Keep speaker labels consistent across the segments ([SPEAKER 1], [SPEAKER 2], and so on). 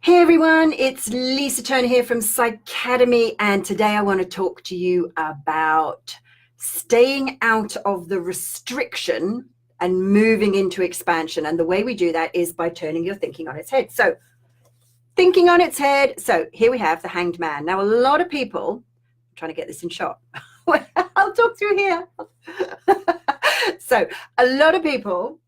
[SPEAKER 1] Hey everyone, it's Lisa Turner here from Psycademy, and today I want to talk to you about staying out of the restriction and moving into expansion. And the way we do that is by turning your thinking on its head. So thinking on its head. So here we have the Hanged Man. Now, a lot of people, I'm trying to get this in shot. I'll talk through here. So a lot of people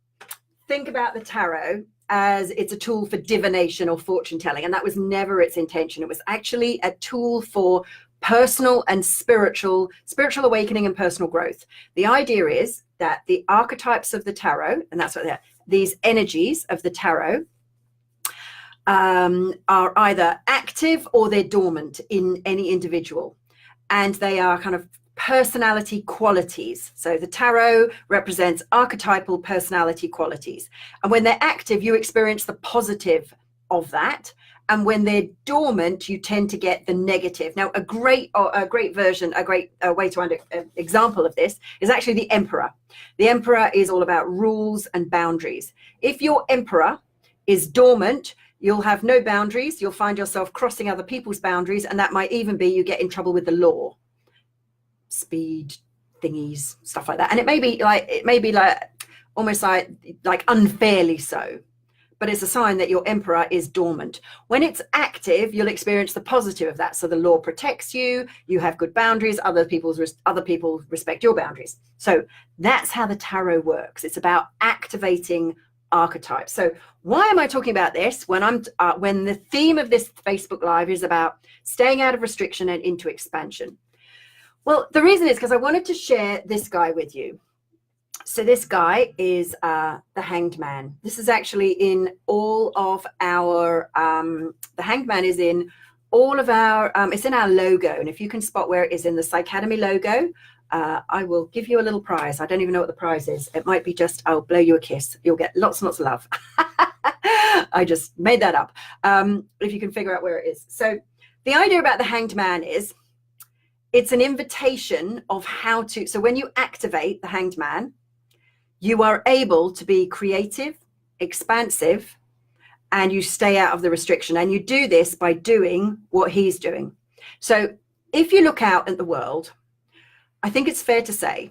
[SPEAKER 1] think about the tarot as it's a tool for divination or fortune telling, and that was never its intention. It was actually a tool for personal and spiritual awakening and personal growth. The idea is that the archetypes of the tarot, and that's what they're, these energies of the tarot are either active or they're dormant in any individual, and they are kind of personality qualities. So the tarot represents archetypal personality qualities, and when they're active you experience the positive of that, and when they're dormant you tend to get the negative. Now a great way to example of this is actually the Emperor. The Emperor is all about rules and boundaries. If your Emperor is dormant, you'll have no boundaries, you'll find yourself crossing other people's boundaries, and that might even be you get in trouble with the law, speed thingies, stuff like that. And it may be like almost like unfairly so, but it's a sign that your Emperor is dormant. When it's active, you'll experience the positive of that. So the law protects you, you have good boundaries, other people respect your boundaries. So that's how the tarot works. It's about activating archetypes. So why am I talking about this when the theme of this Facebook Live is about staying out of restriction and into expansion? Well, the reason is because I wanted to share this guy with you. So this guy is the Hanged Man. This is actually in all of our, the Hanged Man is in all of our, it's in our logo. And if you can spot where it is in the Psycademy logo, I will give you a little prize. I don't even know what the prize is. It might be just, I'll blow you a kiss. You'll get lots and lots of love. I just made that up. If you can figure out where it is. So the idea about the Hanged Man is, it's an invitation of how to, so when you activate the Hanged Man, you are able to be creative, expansive, and you stay out of the restriction. And you do this by doing what he's doing. So if you look out at the world, I think it's fair to say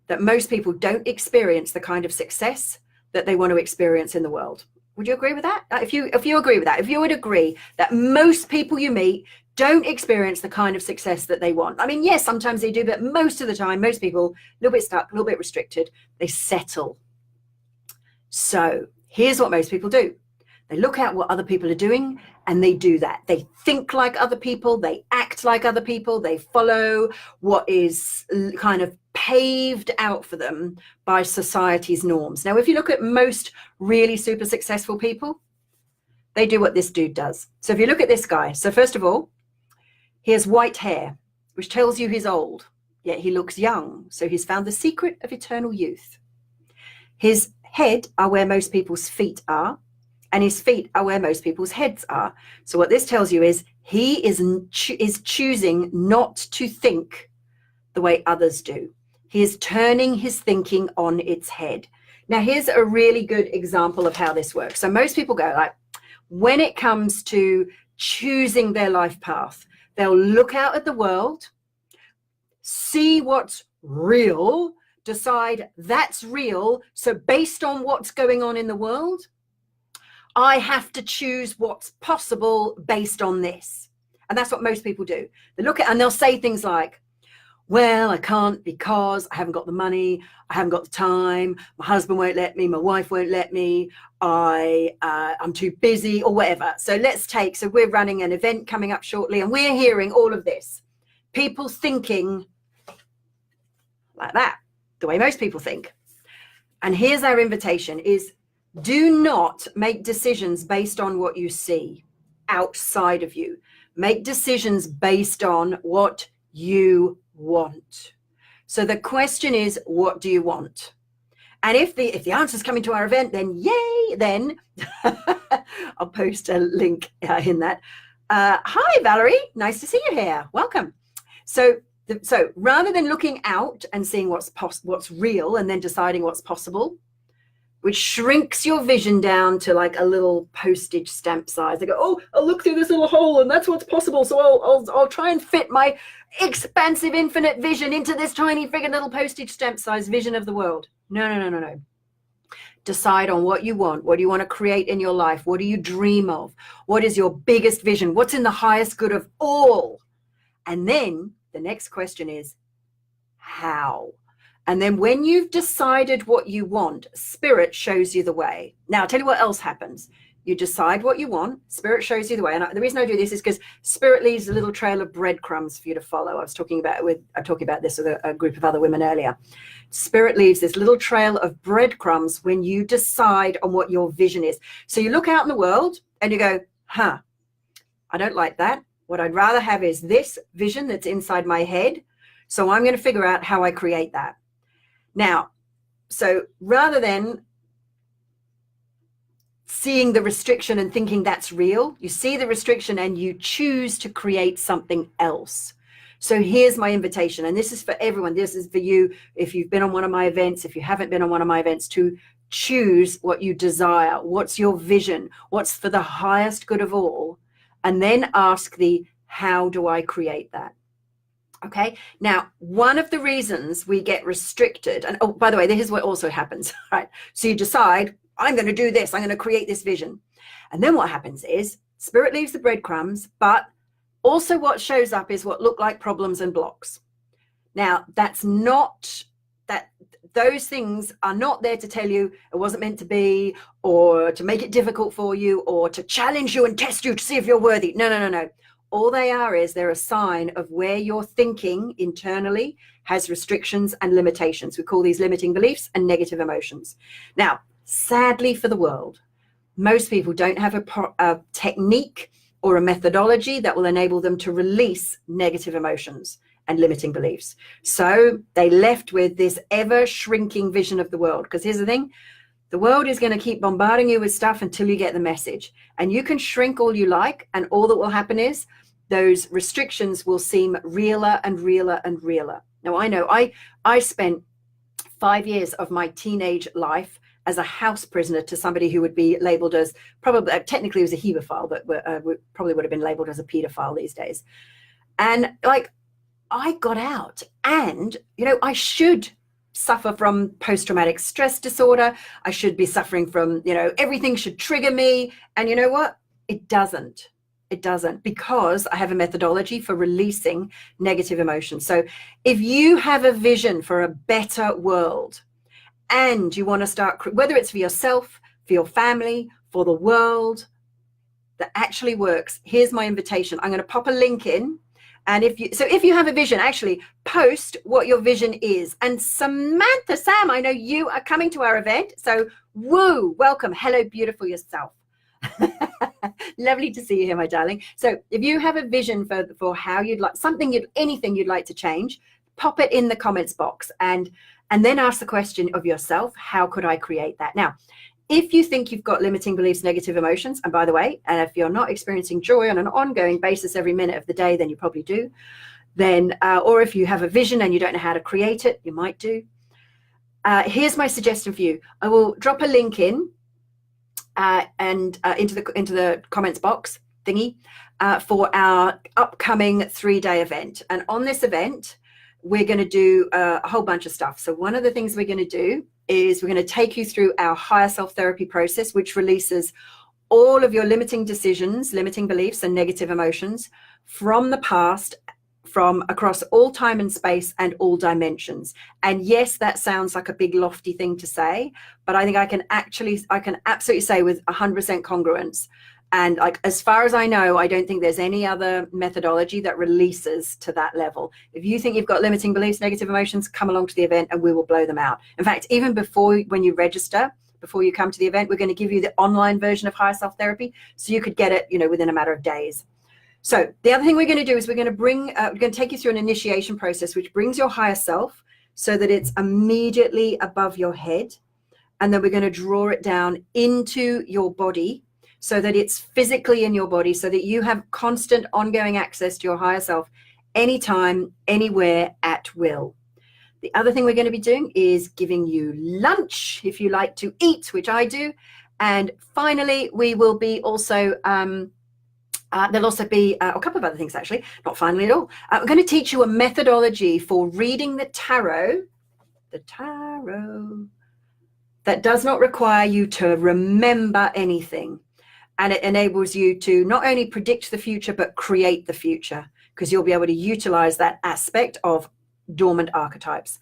[SPEAKER 1] that most people don't experience the kind of success that they want to experience in the world. Would you agree with that? If you agree with that, if you would agree that most people you meet don't experience the kind of success that they want. I mean, yes, sometimes they do, but most of the time, most people, a little bit stuck, a little bit restricted, they settle. So here's what most people do. They look at what other people are doing and they do that. They think like other people, they act like other people, they follow what is kind of paved out for them by society's norms. Now, if you look at most really super successful people, they do what this dude does. So if you look at this guy, so first of all, he has white hair, which tells you he's old, yet he looks young. So he's found the secret of eternal youth. His head are where most people's feet are, and his feet are where most people's heads are. So what this tells you is he is choosing not to think the way others do. He is turning his thinking on its head. Now, here's a really good example of how this works. So most people go like, when it comes to choosing their life path, they'll look out at the world, see what's real, decide that's real. So based on what's going on in the world, I have to choose what's possible based on this. And that's what most people do. They look at, and they'll say things like, well, I can't because I haven't got the money, I haven't got the time, my husband won't let me, my wife won't let me, I'm too busy, or whatever. So we're running an event coming up shortly, and we're hearing all of this. People thinking like that, the way most people think. And here's our invitation is, do not make decisions based on what you see outside of you. Make decisions based on what you want. So the question is, what do you want? And if the answer's coming to our event, then yay, then I'll post a link in that. Hi, Valerie, nice to see you here. Welcome. So rather than looking out and seeing what's real and then deciding what's possible, which shrinks your vision down to like a little postage stamp size. They go, oh, I'll look through this little hole and that's what's possible. So I'll try and fit my expansive infinite vision into this tiny friggin' little postage stamp size vision of the world. No. Decide on what you want. What do you want to create in your life? What do you dream of? What is your biggest vision? What's in the highest good of all? And then the next question is, how? And then when you've decided what you want, Spirit shows you the way. Now, I'll tell you what else happens. You decide what you want, Spirit shows you the way. And the reason I do this is because Spirit leaves a little trail of breadcrumbs for you to follow. I was talking about this with a group of other women earlier. Spirit leaves this little trail of breadcrumbs when you decide on what your vision is. So you look out in the world and you go, I don't like that. What I'd rather have is this vision that's inside my head. So I'm going to figure out how I create that. Now, so rather than seeing the restriction and thinking that's real, you see the restriction and you choose to create something else. So here's my invitation, and this is for everyone. This is for you if you've been on one of my events, if you haven't been on one of my events, to choose what you desire. What's your vision? What's for the highest good of all? And then ask the, how do I create that? Okay, now, one of the reasons we get restricted, and oh, by the way, this is what also happens, right? So you decide, I'm going to do this, I'm going to create this vision. And then what happens is Spirit leaves the breadcrumbs, but also what shows up is what look like problems and blocks. Now, that's not, those things are not there to tell you it wasn't meant to be, or to make it difficult for you, or to challenge you and test you to see if you're worthy. No. All they are is they're a sign of where your thinking internally has restrictions and limitations. We call these limiting beliefs and negative emotions. Now, sadly for the world, most people don't have a technique or a methodology that will enable them to release negative emotions and limiting beliefs. So they left with this ever shrinking vision of the world. Because here's the thing, the world is going to keep bombarding you with stuff until you get the message. And you can shrink all you like, and all that will happen is those restrictions will seem realer and realer and realer. Now, I know I spent 5 years of my teenage life as a house prisoner to somebody who would be labeled as, probably technically was a hebephile, but probably would have been labeled as a paedophile these days. And like, I got out, and, you know, I should suffer from post-traumatic stress disorder. I should be suffering from, you know, everything should trigger me. And you know what? It doesn't. It doesn't, because I have a methodology for releasing negative emotions. So if you have a vision for a better world and you want to start, whether it's for yourself, for your family, for the world, that actually works, here's my invitation. I'm going to pop a link in. And if you have a vision, actually post what your vision is. And Samantha, Sam, I know you are coming to our event. So woo, welcome. Hello, beautiful yourself. Lovely to see you here, my darling. So if you have a vision for how you'd like anything you'd like to change, pop it in the comments box and then ask the question of yourself, how could I create that? Now, if you think you've got limiting beliefs, negative emotions, and by the way, and if you're not experiencing joy on an ongoing basis every minute of the day, then you probably do. Then, or if you have a vision and you don't know how to create it, you might do. Here's my suggestion for you. I will drop a link in into the comments box thingy for our upcoming 3-day event. And on this event, we're going to do a whole bunch of stuff. So one of the things we're going to do is we're going to take you through our higher self therapy process, which releases all of your limiting decisions, limiting beliefs, and negative emotions from the past, from across all time and space and all dimensions. And yes, that sounds like a big lofty thing to say, but I think I can absolutely say with 100% congruence, and like, as far as I know, I don't think there's any other methodology that releases to that level. If you think you've got limiting beliefs, negative emotions, come along to the event and we will blow them out. In fact, even when you register, before you come to the event, we're going to give you the online version of higher self therapy, so you could get it, within a matter of days. So the other thing we're going to do is we're going to take you through an initiation process, which brings your higher self so that it's immediately above your head. And then we're going to draw it down into your body so that it's physically in your body, so that you have constant ongoing access to your higher self anytime, anywhere, at will. The other thing we're going to be doing is giving you lunch if you like to eat, which I do. And finally, we will be also, there'll also be a couple of other things, actually, not finally at all. I'm going to teach you a methodology for reading the tarot, that does not require you to remember anything. And it enables you to not only predict the future, but create the future, because you'll be able to utilize that aspect of dormant archetypes.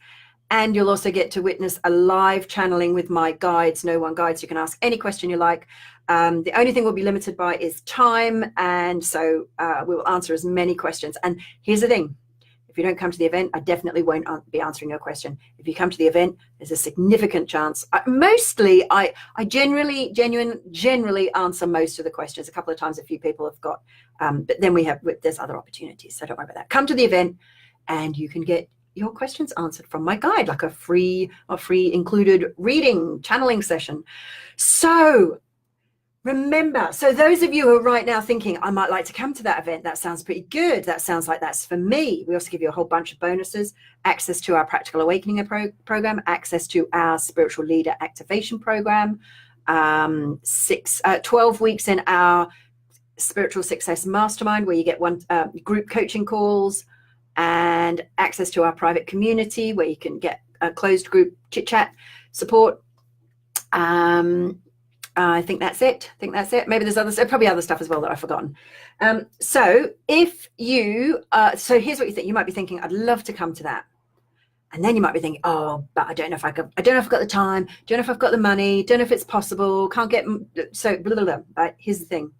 [SPEAKER 1] And you'll also get to witness a live channeling with my guides, No One Guides. You can ask any question you like. The only thing we'll be limited by is time. And so we will answer as many questions. And here's the thing. If you don't come to the event, I definitely won't be answering your question. If you come to the event, there's a significant chance. Mostly, I genuinely answer most of the questions. A couple of times, a few people have got, but then there's other opportunities. So don't worry about that. Come to the event and you can get your questions answered from my guide, like a free included reading, channeling session. So remember, so those of you who are right now thinking, I might like to come to that event, that sounds pretty good, that sounds like that's for me. We also give you a whole bunch of bonuses, access to our Practical Awakening program, access to our Spiritual Leader Activation program, 12 weeks in our Spiritual Success Mastermind, where you get one group coaching calls, and access to our private community, where you can get a closed group chit chat support. I think that's it. Maybe there's probably other stuff as well that I've forgotten. So if you, so here's what you think. You might be thinking, I'd love to come to that. And then you might be thinking, oh, but I don't know if I could, I don't know if I've got the time, don't know if I've got the money, don't know if it's possible, can't get, so blah, blah, blah. Right? Here's the thing.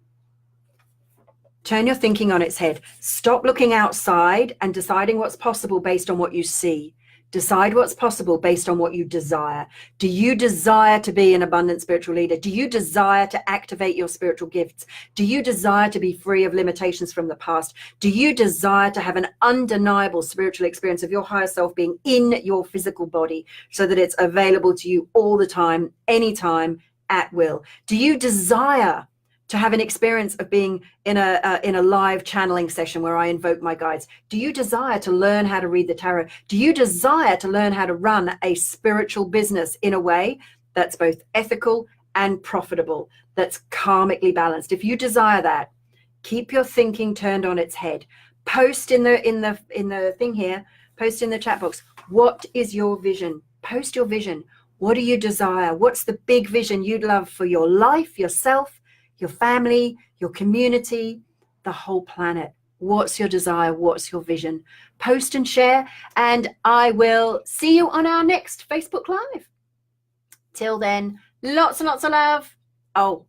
[SPEAKER 1] Turn your thinking on its head. Stop looking outside and deciding what's possible based on what you see. Decide what's possible based on what you desire. Do you desire to be an abundant spiritual leader? Do you desire to activate your spiritual gifts? Do you desire to be free of limitations from the past? Do you desire to have an undeniable spiritual experience of your higher self being in your physical body so that it's available to you all the time, anytime, at will? Do you desire to have an experience of being in a live channeling session where I invoke my guides? Do you desire to learn how to read the tarot? Do you desire to learn how to run a spiritual business in a way that's both ethical and profitable, that's karmically balanced? If you desire that, keep your thinking turned on its head. Post in the thing here, post in the chat box, what is your vision? Post your vision. What do you desire? What's the big vision you'd love for your life, yourself, your family, your community, the whole planet? What's your desire? What's your vision? Post and share, and I will see you on our next Facebook Live. Till then, lots and lots of love. Oh,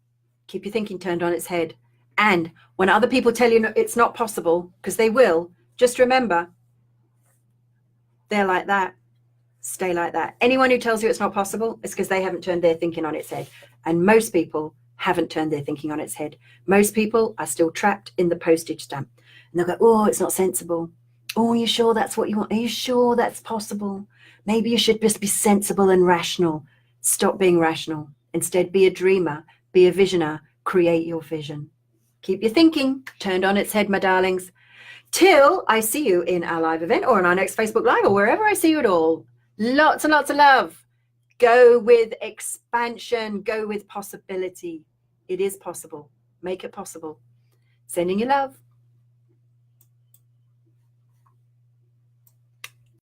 [SPEAKER 1] keep your thinking turned on its head. And when other people tell you it's not possible, because they will, just remember, they're like that. Stay like that. Anyone who tells you it's not possible, it's because they haven't turned their thinking on its head. And most people haven't turned their thinking on its head. Most people are still trapped in the postage stamp. And they'll go, oh, it's not sensible. Oh, are you sure that's what you want? Are you sure that's possible? Maybe you should just be sensible and rational. Stop being rational. Instead, be a dreamer, be a visioner, create your vision. Keep your thinking turned on its head, my darlings. Till I see you in our live event or on our next Facebook Live or wherever I see you at all. Lots and lots of love. Go with expansion. Go with possibility. It is possible. Make it possible. Sending you love.